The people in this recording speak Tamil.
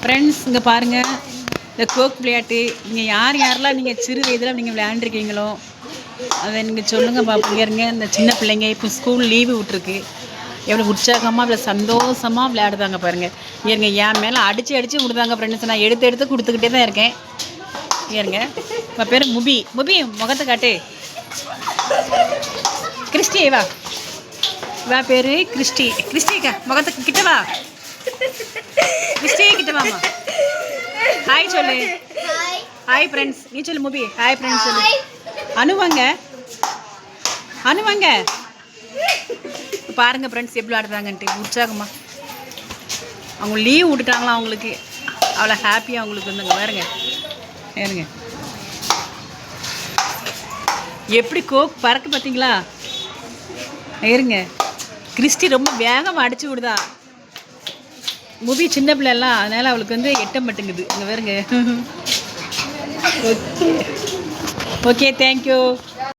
ஃப்ரெண்ட்ஸ் இங்கே பாருங்கள், இந்த கோக் விளையாட்டு நீங்கள் யாரெல்லாம் நீங்கள் சிறு வயதில் நீங்கள் விளையாண்டுருக்கீங்களோ அதை நீங்கள் சொல்லுங்கள் பார்ப்போம். இருங்க, இந்த சின்ன பிள்ளைங்க இப்போ ஸ்கூல் லீவு விட்ருக்கு, எவ்வளோ உற்சாகமாக இவ்வளோ சந்தோஷமாக விளையாடுதாங்க பாருங்கள். இருங்க, என் மேலே அடித்து விடுதாங்க ஃப்ரெண்ட்ஸ். நான் எடுத்து கொடுத்துக்கிட்டே தான் இருக்கேன். இருங்க, உங்கள் பேர் முபி. முகத்தை காட்டு. கிறிஸ்டி வா பேர் கிறிஸ்டிக்கா முகத்தை கிட்ட வா. கிறிஸ்டியே கிட்ட வாமா. ஹாய் சொல்லு. Hi friends. நீ சொல்லு முபி. ஹாய் ஃப்ரெண்ட்ஸ் சொல்லு. அனுவாங்க பாருங்கள் ஃப்ரெண்ட்ஸ் எப்படி ஆடுறாங்கன்ட்டு உற்சாகமாக. அவங்க லீவ் விட்டுட்டாங்களா, அவங்களுக்கு அவ்வளோ ஹாப்பியாக அவங்களுக்கு வந்துங்க. பாருங்க எப்படி கோக் பறக்க பார்த்தீங்களா. இருங்க, கிறிஸ்டி ரொம்ப வேகமாக அடிச்சு விடுதா. முபி சின்ன பிள்ளைலாம், அதனால் அவளுக்கு வந்து எட்ட மாட்டேங்குது. இங்கே பாருங்க. Okay thank you.